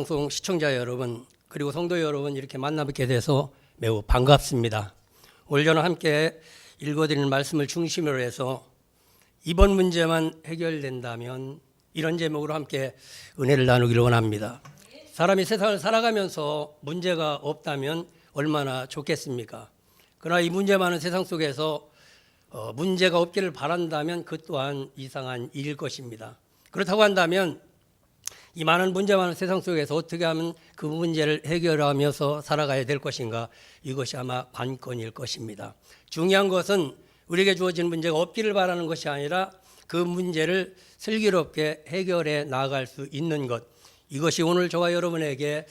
방송 시청자 여러분, 그리고 성도 여러분, 이렇게 만나뵙게 돼서 매우 반갑습니다. 오늘 저는 함께 읽어드리는 말씀을 중심으로 해서 이번 문제만 해결된다면, 이런 제목으로 함께 은혜를 나누기를 원합니다. 사람이 세상을 살아가면서 문제가 없다면 얼마나 좋겠습니까? 그러나 이 문제 많은 세상 속에서 문제가 없기를 바란다면 그 또한 이상한 일일 것입니다. 그렇다고 한다면 이 많은 문제 많은 세상 속에서 어떻게 하면 그 문제를 해결하면서 살아가야 될 것인가, 이것이 아마 관건일 것입니다. 중요한 것은 우리에게 주어진 문제가 없기를 바라는 것이 아니라 그 문제를 슬기롭게 해결해 나아갈 수 있는 것, 이것이 오늘 저와 여러분에게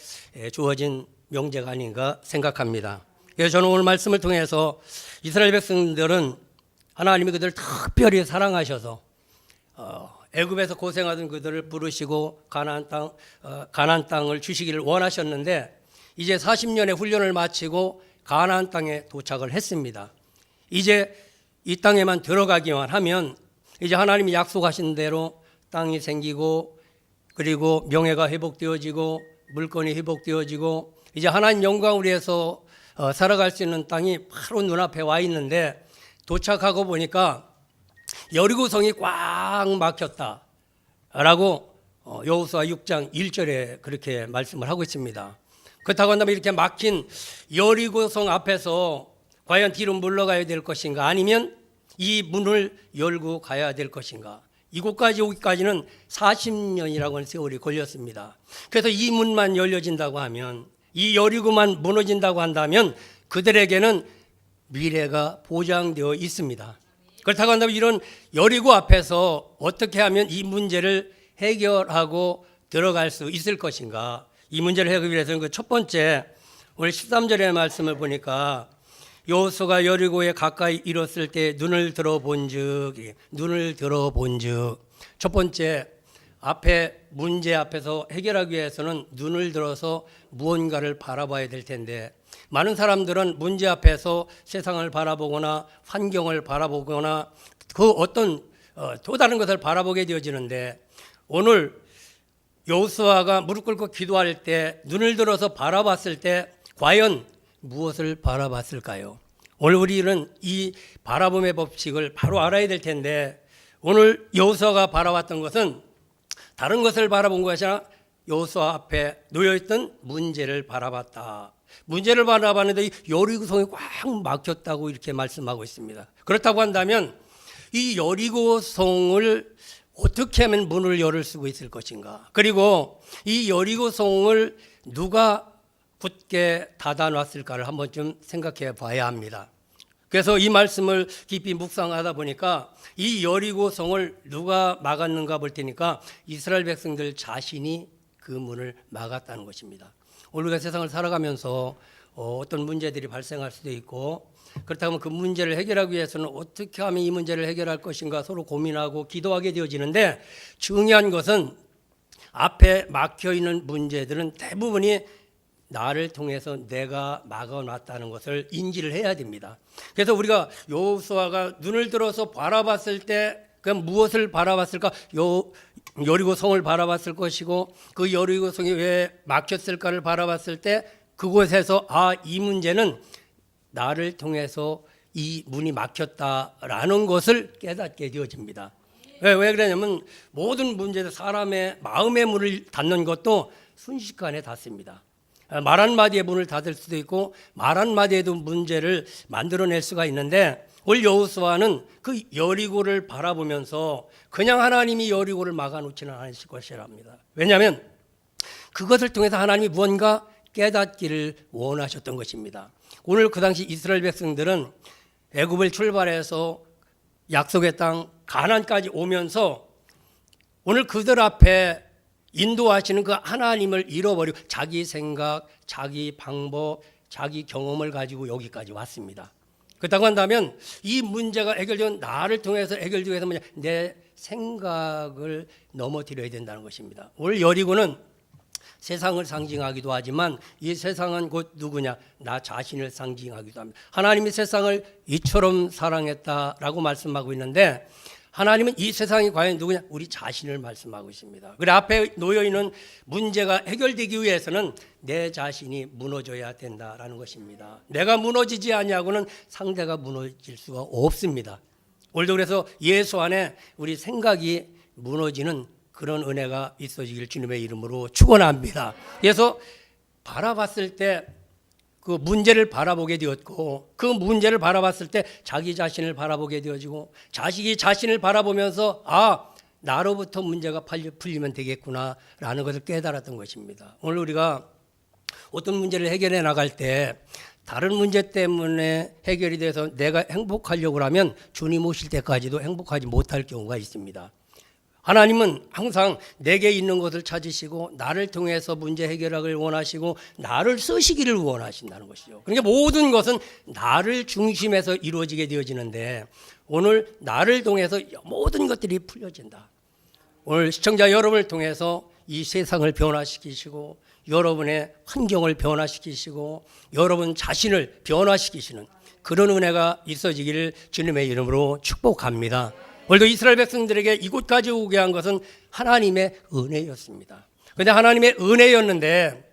주어진 명제가 아닌가 생각합니다. 그래서 저는 오늘 말씀을 통해서 이스라엘 백성들은 하나님이 그들을 특별히 사랑하셔서 애굽에서 고생하던 그들을 부르시고 가나안 땅을 주시기를 원하셨는데, 이제 40년의 훈련을 마치고 가나안 땅에 도착을 했습니다. 이제 이 땅에만 들어가기만 하면 이제 하나님이 약속하신 대로 땅이 생기고, 그리고 명예가 회복되어지고 물건이 회복되어지고, 이제 하나님 영광을 위해서 살아갈 수 있는 땅이 바로 눈앞에 와 있는데, 도착하고 보니까 여리고성이 꽉 막혔다라고 여호수아 6장 1절에 그렇게 말씀을 하고 있습니다. 그렇다고 한다면 이렇게 막힌 여리고성 앞에서 과연 뒤로 물러가야 될 것인가, 아니면 이 문을 열고 가야 될 것인가, 이곳까지 오기까지는 40년이라고 하는 세월이 걸렸습니다. 그래서 이 문만 열려진다고 하면, 이 여리고만 무너진다고 한다면 그들에게는 미래가 보장되어 있습니다. 그렇다고 한다면 이런 여리고 앞에서 어떻게 하면 이 문제를 해결하고 들어갈 수 있을 것인가, 이 문제를 해결하기 위해서는 그 첫 번째, 오늘 13절의 말씀을 보니까 여호수아가 여리고에 가까이 이뤘을 때 눈을 들어본즉, 첫 번째, 앞에 문제 앞에서 해결하기 위해서는 눈을 들어서 무언가를 바라봐야 될 텐데, 많은 사람들은 문제 앞에서 세상을 바라보거나 환경을 바라보거나 그 어떤 또 다른 것을 바라보게 되어지는데, 오늘 여호수아가 무릎 꿇고 기도할 때 눈을 들어서 바라봤을 때 과연 무엇을 바라봤을까요? 오늘 우리는 이 바라봄의 법칙을 바로 알아야 될 텐데, 오늘 여호수아가 바라봤던 것은 다른 것을 바라본 것이 아니라 여호수아 앞에 놓여있던 문제를 바라봤다. 문제를 바라봤는데 여리고성이 꽉 막혔다고 이렇게 말씀하고 있습니다. 그렇다고 한다면 이 여리고성을 어떻게 하면 문을 열을 수 있을 것인가, 그리고 이 여리고성을 누가 굳게 닫아놨을까를 한번 좀 생각해 봐야 합니다. 그래서 이 말씀을 깊이 묵상하다 보니까 이 여리고성을 누가 막았는가 볼 테니까 이스라엘 백성들 자신이 그 문을 막았다는 것입니다. 우리가 세상을 살아가면서 어떤 문제들이 발생할 수도 있고, 그렇다면 그 문제를 해결하기 위해서는 어떻게 하면 이 문제를 해결할 것인가 서로 고민하고 기도하게 되어지는데, 중요한 것은 앞에 막혀있는 문제들은 대부분이 나를 통해서 내가 막아놨다는 것을 인지를 해야 됩니다. 그래서 우리가 여호수아가 눈을 들어서 바라봤을 때 그럼 무엇을 바라봤을까? 여리고성을 바라봤을 것이고, 그 여리고성이 왜 막혔을까를 바라봤을 때 그곳에서 이 문제는 나를 통해서 이 문이 막혔다라는 것을 깨닫게 되어집니다. 왜 그러냐면 모든 문제도 사람의 마음의 문을 닫는 것도 순식간에 닫습니다. 말 한마디에 문을 닫을 수도 있고 말 한마디에도 문제를 만들어낼 수가 있는데, 오늘 여호수아는 그 여리고를 바라보면서 그냥 하나님이 여리고를 막아놓지는 않으실 것이랍니다. 왜냐하면 그것을 통해서 하나님이 무언가 깨닫기를 원하셨던 것입니다. 오늘 그 당시 이스라엘 백성들은 애굽을 출발해서 약속의 땅 가나안까지 오면서 오늘 그들 앞에 인도하시는 그 하나님을 잃어버리고 자기 생각, 자기 방법, 자기 경험을 가지고 여기까지 왔습니다. 그렇다고 한다면 이 문제가 해결되면 나를 통해서 해결되기 위해서 내 생각을 넘어뜨려야 된다는 것입니다. 오늘 여리고는 세상을 상징하기도 하지만 이 세상은 곧 누구냐? 나 자신을 상징하기도 합니다. 하나님이 세상을 이처럼 사랑했다라고 말씀하고 있는데, 하나님은 이 세상이 과연 누구냐? 우리 자신을 말씀하고 있습니다. 그래 앞에 놓여있는 문제가 해결되기 위해서는 내 자신이 무너져야 된다라는 것입니다. 내가 무너지지 않냐고는 상대가 무너질 수가 없습니다. 오늘도 그래서 예수 안에 우리 생각이 무너지는 그런 은혜가 있어지길 주님의 이름으로 축원합니다. 그래서 바라봤을 때 그 문제를 바라보게 되었고 그 문제를 바라봤을 때 자기 자신을 바라보게 되어지고 자식이 자신을 바라보면서 나로부터 문제가 풀리면 되겠구나라는 것을 깨달았던 것입니다. 오늘 우리가 어떤 문제를 해결해 나갈 때 다른 문제 때문에 해결이 돼서 내가 행복하려고 하면 주님 오실 때까지도 행복하지 못할 경우가 있습니다. 하나님은 항상 내게 있는 것을 찾으시고 나를 통해서 문제 해결하기를 원하시고 나를 쓰시기를 원하신다는 것이죠. 그러니까 모든 것은 나를 중심에서 이루어지게 되어지는데 오늘 나를 통해서 모든 것들이 풀려진다. 오늘 시청자 여러분을 통해서 이 세상을 변화시키시고 여러분의 환경을 변화시키시고 여러분 자신을 변화시키시는 그런 은혜가 있어지기를 주님의 이름으로 축복합니다. 오늘도 이스라엘 백성들에게 이곳까지 오게 한 것은 하나님의 은혜였습니다. 그런데 하나님의 은혜였는데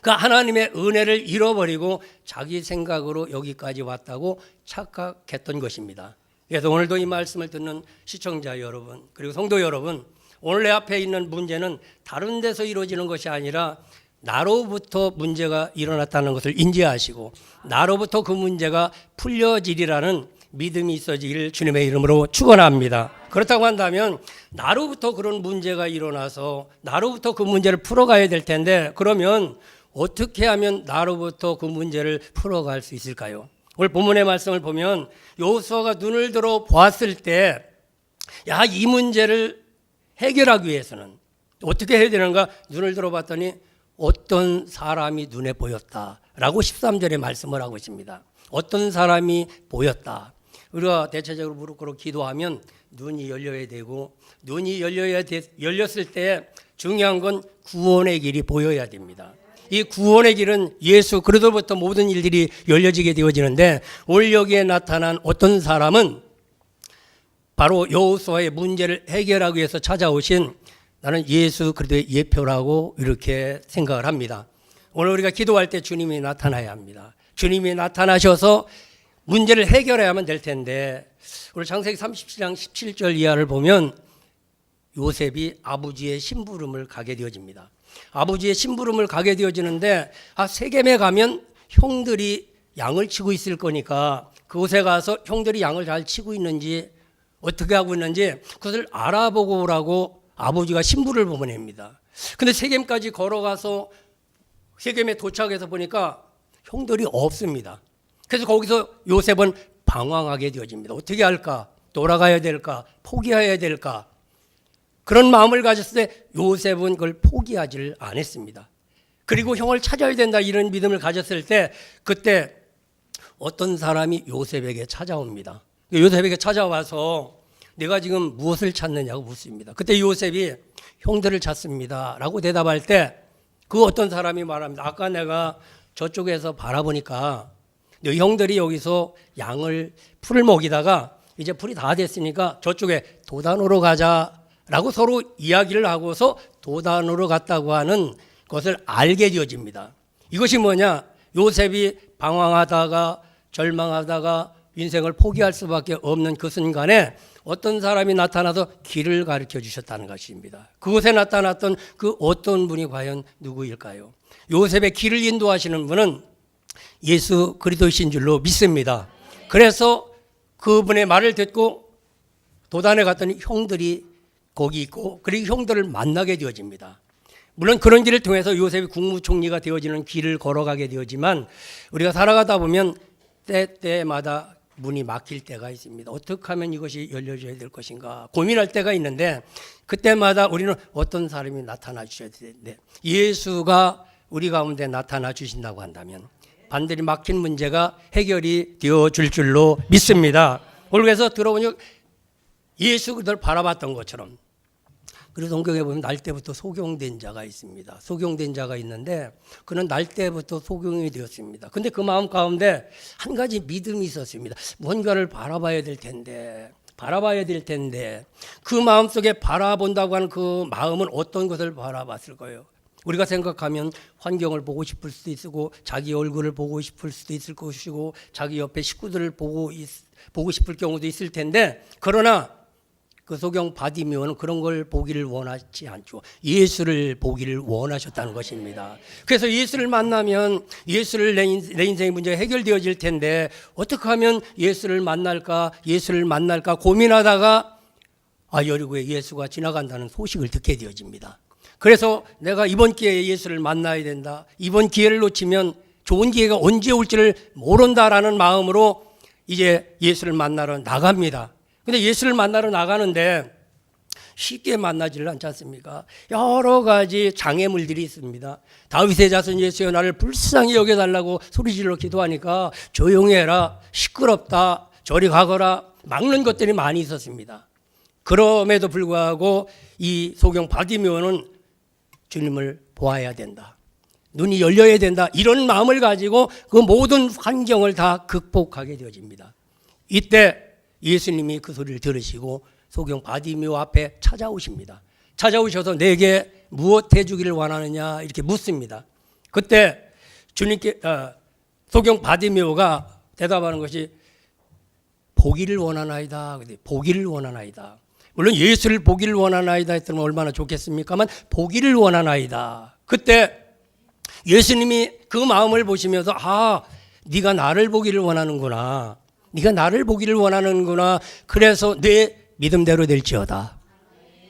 그 하나님의 은혜를 잃어버리고 자기 생각으로 여기까지 왔다고 착각했던 것입니다. 그래서 오늘도 이 말씀을 듣는 시청자 여러분 그리고 성도 여러분, 오늘 내 앞에 있는 문제는 다른 데서 이루어지는 것이 아니라 나로부터 문제가 일어났다는 것을 인지하시고 나로부터 그 문제가 풀려지리라는 믿음이 있어지기를 주님의 이름으로 축원합니다. 그렇다고 한다면 나로부터 그런 문제가 일어나서 나로부터 그 문제를 풀어가야 될 텐데 그러면 어떻게 하면 나로부터 그 문제를 풀어갈 수 있을까요? 오늘 본문의 말씀을 보면 여호수아가 눈을 들어 보았을 때 이 문제를 해결하기 위해서는 어떻게 해야 되는가? 눈을 들어봤더니 어떤 사람이 눈에 보였다라고 13절에 말씀을 하고 있습니다. 어떤 사람이 보였다. 우리가 대체적으로 무릎 꿇고 기도하면 눈이 열려야 되고 눈이 열렸을 때 중요한 건 구원의 길이 보여야 됩니다. 이 구원의 길은 예수 그리스도로부터 모든 일들이 열려지게 되어지는데 오늘 여기에 나타난 어떤 사람은 바로 여호수아의 문제를 해결하기 위해서 찾아오신 나는 예수 그리스도의 예표라고 이렇게 생각을 합니다. 오늘 우리가 기도할 때 주님이 나타나야 합니다. 주님이 나타나셔서 문제를 해결해야만 될 텐데 오늘 창세기 37장 17절 이하를 보면 요셉이 아버지의 심부름을 가게 되어집니다. 아버지의 심부름을 가게 되어지는데 세겜에 가면 형들이 양을 치고 있을 거니까 그곳에 가서 형들이 양을 잘 치고 있는지 어떻게 하고 있는지 그것을 알아보고 오라고 아버지가 심부를 보냅니다. 근데 세겜까지 걸어가서 세겜에 도착해서 보니까 형들이 없습니다. 그래서 거기서 요셉은 방황하게 되어집니다. 어떻게 할까? 돌아가야 될까? 포기해야 될까? 그런 마음을 가졌을 때 요셉은 그걸 포기하지를 않았습니다. 그리고 형을 찾아야 된다 이런 믿음을 가졌을 때 그때 어떤 사람이 요셉에게 찾아옵니다. 요셉에게 찾아와서 내가 지금 무엇을 찾느냐고 묻습니다. 그때 요셉이 형들을 찾습니다 라고 대답할 때 그 어떤 사람이 말합니다. 아까 내가 저쪽에서 바라보니까 너 형들이 여기서 양을 풀을 먹이다가 이제 풀이 다 됐으니까 저쪽에 도단으로 가자라고 서로 이야기를 하고서 도단으로 갔다고 하는 것을 알게 되어집니다. 이것이 뭐냐? 요셉이 방황하다가 절망하다가 인생을 포기할 수밖에 없는 그 순간에 어떤 사람이 나타나서 길을 가르쳐 주셨다는 것입니다. 그곳에 나타났던 그 어떤 분이 과연 누구일까요? 요셉의 길을 인도하시는 분은 예수 그리스도이신 줄로 믿습니다. 그래서 그분의 말을 듣고 도단에 갔더니 형들이 거기 있고 그리고 형들을 만나게 되어집니다. 물론 그런 길을 통해서 요셉이 국무총리가 되어지는 길을 걸어가게 되어지만 우리가 살아가다 보면 때때마다 문이 막힐 때가 있습니다. 어떻게 하면 이것이 열려져야 될 것인가 고민할 때가 있는데 그때마다 우리는 어떤 사람이 나타나 주셔야 되는데 예수가 우리 가운데 나타나 주신다고 한다면 반드시 막힌 문제가 해결이 되어줄 줄로 믿습니다. 그래서 들어보니 예수 그들을 바라봤던 것처럼 그래서 성경에 보면 날 때부터 소경된 자가 있습니다. 소경된 자가 있는데 그는 날 때부터 소경이 되었습니다. 근데 그 마음 가운데 한 가지 믿음이 있었습니다. 뭔가를 바라봐야 될 텐데 바라봐야 될 텐데 그 마음속에 바라본다고 하는 그 마음은 어떤 것을 바라봤을 거예요? 우리가 생각하면 환경을 보고 싶을 수도 있고 자기 얼굴을 보고 싶을 수도 있을 것이고 자기 옆에 식구들을 보고 싶을 경우도 있을 텐데 그러나 그 소경 바디메오는 그런 걸 보기를 원하지 않죠. 예수를 보기를 원하셨다는 것입니다. 그래서 예수를 만나면 예수를 내 인생의 문제가 해결되어질 텐데 어떻게 하면 예수를 만날까 고민하다가 여리고에 예수가 지나간다는 소식을 듣게 되어집니다. 그래서 내가 이번 기회에 예수를 만나야 된다. 이번 기회를 놓치면 좋은 기회가 언제 올지를 모른다라는 마음으로 이제 예수를 만나러 나갑니다. 근데 예수를 만나러 나가는데 쉽게 만나지를 않지 않습니까? 여러 가지 장애물들이 있습니다. 다윗의 자손 예수여 나를 불쌍히 여겨달라고 소리질러 기도하니까 조용히 해라, 시끄럽다, 저리 가거라 막는 것들이 많이 있었습니다. 그럼에도 불구하고 이 소경 바디메오는 주님을 보아야 된다, 눈이 열려야 된다, 이런 마음을 가지고 그 모든 환경을 다 극복하게 되어집니다. 이때 예수님이 그 소리를 들으시고 소경 바디메오 앞에 찾아오십니다. 찾아오셔서 내게 무엇 해주기를 원하느냐 이렇게 묻습니다. 그때 주님께 소경 바디메오가 대답하는 것이 보기를 원하나이다. 보기를 원하나이다. 물론 예수를 보기를 원하나이다 했더니 얼마나 좋겠습니까만 보기를 원하나이다. 그때 예수님이 그 마음을 보시면서 네가 나를 보기를 원하는구나. 네가 나를 보기를 원하는구나. 그래서 내 믿음대로 될지어다.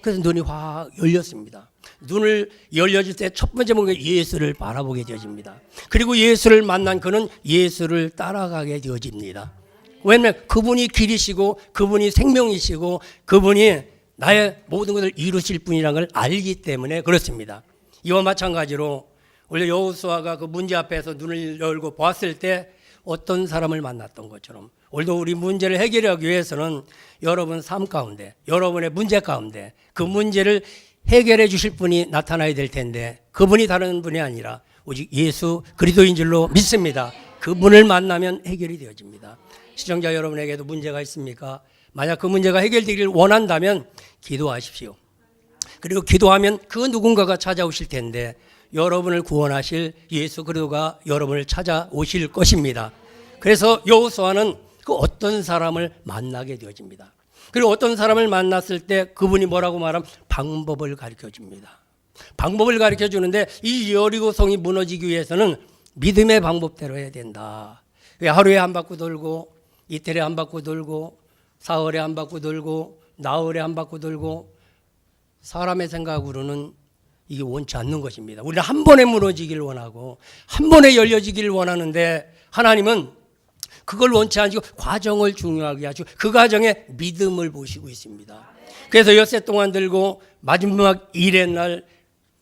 그래서 눈이 확 열렸습니다. 눈을 열려질 때 첫 번째 뭔가 예수를 바라보게 되어집니다. 그리고 예수를 만난 그는 예수를 따라가게 되어집니다. 왜냐하면 그분이 길이시고 그분이 생명이시고 그분이 나의 모든 것을 이루실 분이라는 걸 알기 때문에 그렇습니다. 이와 마찬가지로 원래 여호수아가 그 문제 앞에서 눈을 열고 보았을 때 어떤 사람을 만났던 것처럼 오늘도 우리 문제를 해결하기 위해서는 여러분 삶 가운데 여러분의 문제 가운데 그 문제를 해결해 주실 분이 나타나야 될 텐데 그분이 다른 분이 아니라 오직 예수 그리스도인 줄로 믿습니다. 그분을 만나면 해결이 되어집니다. 시청자 여러분에게도 문제가 있습니까? 만약 그 문제가 해결되기를 원한다면 기도하십시오. 그리고 기도하면 그 누군가가 찾아오실 텐데 여러분을 구원하실 예수 그리스도가 여러분을 찾아오실 것입니다. 그래서 여호수아는 그 어떤 사람을 만나게 되어집니다. 그리고 어떤 사람을 만났을 때 그분이 뭐라고 말하면 방법을 가르쳐 줍니다. 방법을 가르쳐 주는데 이 여리고 성이 무너지기 위해서는 믿음의 방법대로 해야 된다. 하루에 한 바퀴 돌고 이틀에 한 바퀴 돌고 사흘에 한 바퀴 돌고 나흘에 한 바퀴 돌고 사람의 생각으로는 이게 원치 않는 것입니다. 우리는 한 번에 무너지기를 원하고 한 번에 열려지기를 원하는데 하나님은 그걸 원치 않으시고 과정을 중요하게 하시고 그 과정에 믿음을 보시고 있습니다. 그래서 엿새 동안 들고 마지막 일의 날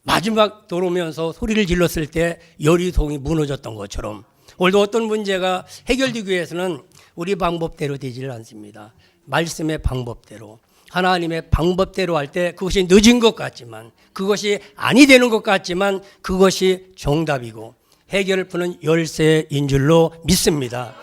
마지막 돌아오면서 소리를 질렀을 때 여리송이 무너졌던 것처럼 오늘도 어떤 문제가 해결되기 위해서는 우리 방법대로 되지를 않습니다. 말씀의 방법대로 하나님의 방법대로 할 때 그것이 늦은 것 같지만 그것이 아니 되는 것 같지만 그것이 정답이고 해결을 푸는 열쇠인 줄로 믿습니다.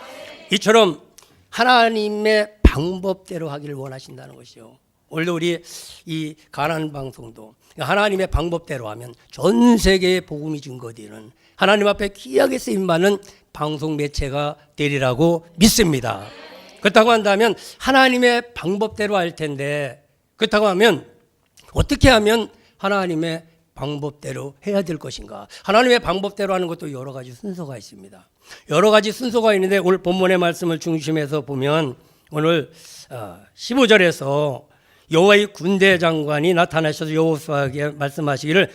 이처럼 하나님의 방법대로 하기를 원하신다는 것이요. 오늘도 우리 이 가나안 방송도 하나님의 방법대로 하면 전 세계에 복음이 증거되는 하나님 앞에 귀하게 쓰임받는 방송 매체가 되리라고 믿습니다. 그렇다고 한다면 하나님의 방법대로 할 텐데 그렇다고 하면 어떻게 하면 하나님의 방법대로 해야 될 것인가? 하나님의 방법대로 하는 것도 여러 가지 순서가 있습니다. 여러 가지 순서가 있는데 오늘 본문의 말씀을 중심해서 보면 오늘 15절에서 여호와의 군대 장관이 나타나셔서 여호수아에게 말씀하시기를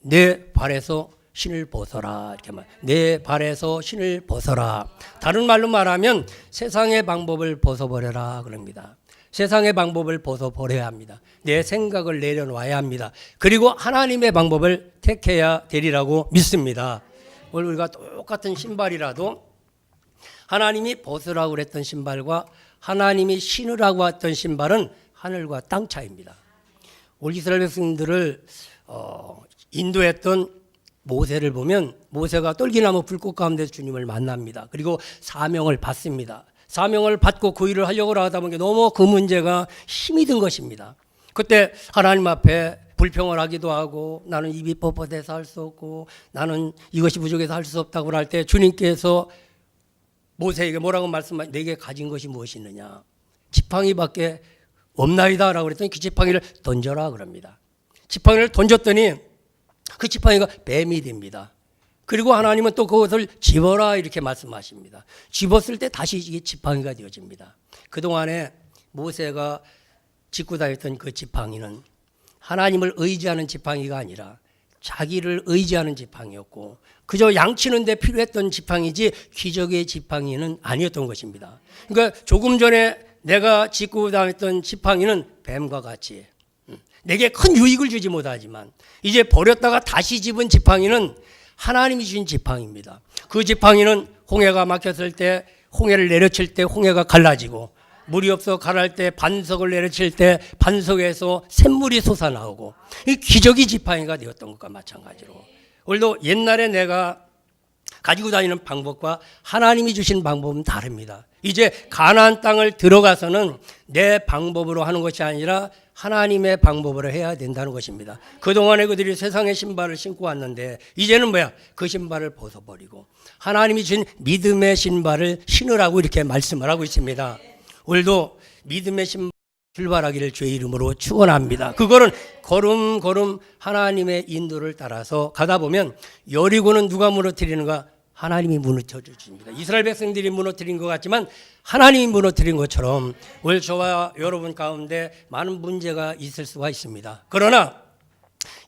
내 발에서 신을 벗어라 이렇게 말. 내 발에서 신을 벗어라. 다른 말로 말하면 세상의 방법을 벗어버려라 그럽니다. 세상의 방법을 벗어버려야 합니다. 내 생각을 내려놔야 합니다. 그리고 하나님의 방법을 택해야 되리라고 믿습니다. 오늘 우리가 똑같은 신발이라도 하나님이 벗으라고 그랬던 신발과 하나님이 신으라고 했던 신발은 하늘과 땅 차이입니다. 올 이스라엘 백성들을 인도했던 모세를 보면 모세가 떨기나무 불꽃 가운데서 주님을 만납니다. 그리고 사명을 받습니다. 사명을 받고 그 일을 하려고 하다 보니까 너무 그 문제가 힘이 든 것입니다. 그때 하나님 앞에 불평을 하기도 하고 나는 입이 뻣뻣해서 할 수 없고 나는 이것이 부족해서 할 수 없다고 할 때 주님께서 모세에게 뭐라고 말씀하시냐, 내게 가진 것이 무엇이 있느냐, 지팡이밖에 없나이다 라고 그랬더니 그 지팡이를 던져라 그럽니다. 지팡이를 던졌더니 그 지팡이가 뱀이 됩니다. 그리고 하나님은 또 그것을 집어라 이렇게 말씀하십니다. 집었을 때 다시 이게 지팡이가 되어집니다. 그동안에 모세가 짚고 다녔던 그 지팡이는 하나님을 의지하는 지팡이가 아니라 자기를 의지하는 지팡이였고 그저 양치는 데 필요했던 지팡이지 기적의 지팡이는 아니었던 것입니다. 그러니까 조금 전에 내가 짚고 다녔던 지팡이는 뱀과 같이 내게 큰 유익을 주지 못하지만 이제 버렸다가 다시 집은 지팡이는 하나님이 주신 지팡이입니다. 그 지팡이는 홍해가 막혔을 때 홍해를 내려칠 때 홍해가 갈라지고 물이 없어 가랄 때 반석을 내려칠 때 반석에서 샘물이 솟아나오고 이 기적이 지팡이가 되었던 것과 마찬가지로 오늘도 옛날에 내가 가지고 다니는 방법과 하나님이 주신 방법은 다릅니다. 이제 가나안 땅을 들어가서는 내 방법으로 하는 것이 아니라 하나님의 방법으로 해야 된다는 것입니다. 그동안에 그들이 세상의 신발을 신고 왔는데 이제는 뭐야? 그 신발을 벗어버리고 하나님이 준 믿음의 신발을 신으라고 이렇게 말씀을 하고 있습니다. 오늘도 믿음의 신발 출발하기를 주의 이름으로 축원합니다. 그거는 걸음걸음 하나님의 인도를 따라서 가다 보면 여리고는 누가 무너뜨리는가? 하나님이 무너뜨려 주십니다. 이스라엘 백성들이 무너뜨린 것 같지만 하나님이 무너뜨린 것처럼 오늘 저와 여러분 가운데 많은 문제가 있을 수가 있습니다. 그러나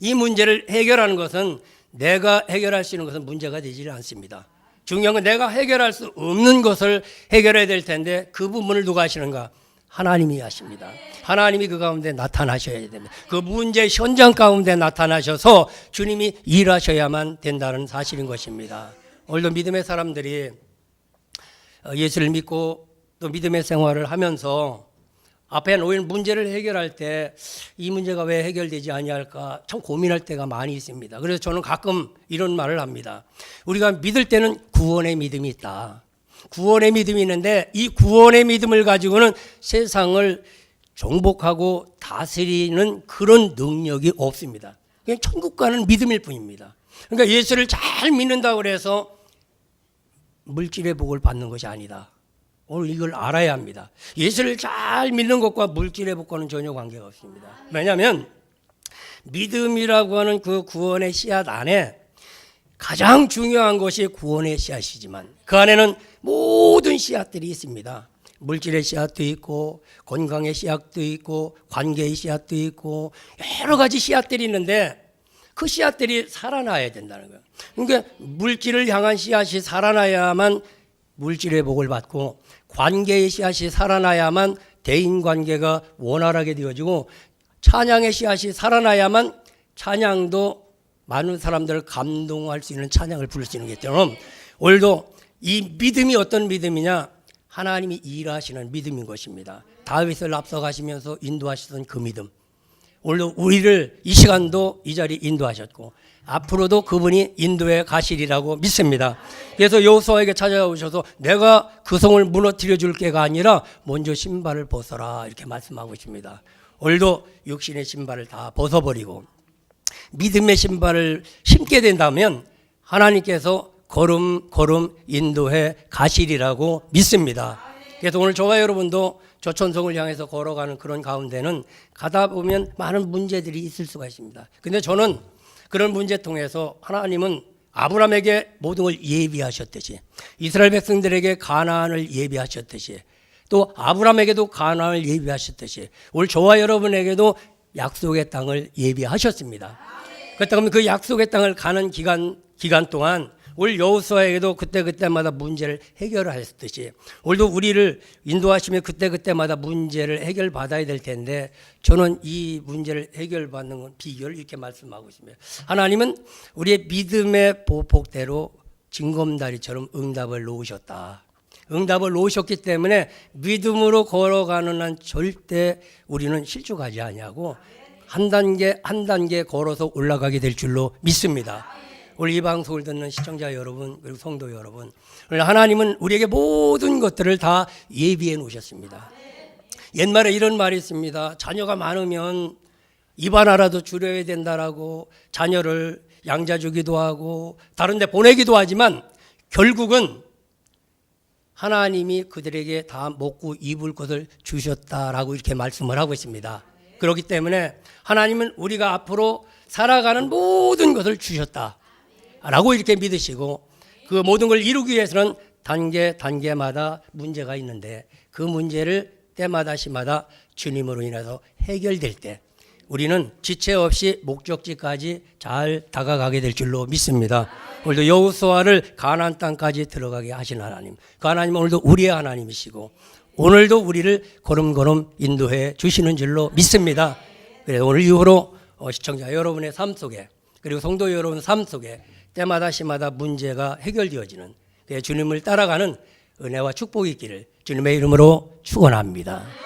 이 문제를 해결하는 것은 내가 해결할 수 있는 것은 문제가 되지 않습니다. 중요한 건 내가 해결할 수 없는 것을 해결해야 될 텐데 그 부분을 누가 하시는가? 하나님이 하십니다. 하나님이 그 가운데 나타나셔야 됩니다. 그 문제 현장 가운데 나타나셔서 주님이 일하셔야만 된다는 사실인 것입니다. 오늘도 믿음의 사람들이 예수를 믿고 또 믿음의 생활을 하면서 앞에 놓인 문제를 해결할 때 이 문제가 왜 해결되지 아니할까 참 고민할 때가 많이 있습니다. 그래서 저는 가끔 이런 말을 합니다. 우리가 믿을 때는 구원의 믿음이 있다. 구원의 믿음이 있는데 이 구원의 믿음을 가지고는 세상을 정복하고 다스리는 그런 능력이 없습니다. 그냥 천국 가는 믿음일 뿐입니다. 그러니까 예수를 잘 믿는다고 해서 물질의 복을 받는 것이 아니다. 오늘 이걸 알아야 합니다. 예수를 잘 믿는 것과 물질의 복과는 전혀 관계가 없습니다. 왜냐하면 믿음이라고 하는 그 구원의 씨앗 안에 가장 중요한 것이 구원의 씨앗이지만 그 안에는 모든 씨앗들이 있습니다. 물질의 씨앗도 있고 건강의 씨앗도 있고 관계의 씨앗도 있고 여러 가지 씨앗들이 있는데 그 씨앗들이 살아나야 된다는 거예요. 그러니까 물질을 향한 씨앗이 살아나야만 물질의 복을 받고 관계의 씨앗이 살아나야만 대인관계가 원활하게 되어지고 찬양의 씨앗이 살아나야만 찬양도 많은 사람들을 감동할 수 있는 찬양을 부를 수 있는 것처럼 오늘도 이 믿음이 어떤 믿음이냐? 하나님이 일하시는 믿음인 것입니다. 다윗을 앞서가시면서 인도하시던 그 믿음. 오늘도 우리를 이 시간도 이 자리에 인도하셨고 앞으로도 그분이 인도에 가시리라고 믿습니다. 그래서 여호수아에게 찾아오셔서 내가 그 성을 무너뜨려 줄 게가 아니라 먼저 신발을 벗어라 이렇게 말씀하고 있습니다. 오늘도 육신의 신발을 다 벗어버리고 믿음의 신발을 신게 된다면 하나님께서 걸음걸음 인도해 가시리라고 믿습니다. 그래서 오늘 저와 여러분도 조천성을 향해서 걸어가는 그런 가운데는 가다 보면 많은 문제들이 있을 수가 있습니다. 근데 저는 그런 문제 통해서 하나님은 아브라함에게 모든 걸 예비하셨듯이 이스라엘 백성들에게 가나안을 예비하셨듯이 또 아브라함에게도 가나안을 예비하셨듯이 오늘 저와 여러분에게도 약속의 땅을 예비하셨습니다. 그렇다면 그 약속의 땅을 가는 기간 동안 오늘 여호수아에게도 그때마다 문제를 해결하셨듯이 오늘도 우리를 인도하시면 그때마다 문제를 해결받아야 될 텐데 저는 이 문제를 해결받는 건 비결을 이렇게 말씀하고 있습니다. 하나님은 우리의 믿음의 보폭대로 징검다리처럼 응답을 놓으셨다. 응답을 놓으셨기 때문에 믿음으로 걸어가는 한 절대 우리는 실족하지 아니하고 한 단계 한 단계 걸어서 올라가게 될 줄로 믿습니다. 오늘 이 방송을 듣는 시청자 여러분 그리고 성도 여러분, 오늘 하나님은 우리에게 모든 것들을 다 예비해 놓으셨습니다. 옛말에 이런 말이 있습니다. 자녀가 많으면 입안 하나도 줄여야 된다라고 자녀를 양자 주기도 하고 다른 데 보내기도 하지만 결국은 하나님이 그들에게 다 먹고 입을 것을 주셨다라고 이렇게 말씀을 하고 있습니다. 그렇기 때문에 하나님은 우리가 앞으로 살아가는 모든 것을 주셨다라고 이렇게 믿으시고, 그 모든 걸 이루기 위해서는 단계마다 문제가 있는데 그 문제를 때마다 시마다 주님으로 인해서 해결될 때 우리는 지체 없이 목적지까지 잘 다가가게 될 줄로 믿습니다. 오늘도 여호수아를 가나안 땅까지 들어가게 하신 하나님, 그 하나님은 오늘도 우리의 하나님이시고 오늘도 우리를 걸음걸음 인도해 주시는 줄로 믿습니다. 그래서 오늘 이후로 시청자 여러분의 삶 속에 그리고 성도 여러분 삶 속에 때마다 시마다 문제가 해결되어지는 주님을 따라가는 은혜와 축복이 있기를 주님의 이름으로 축원합니다.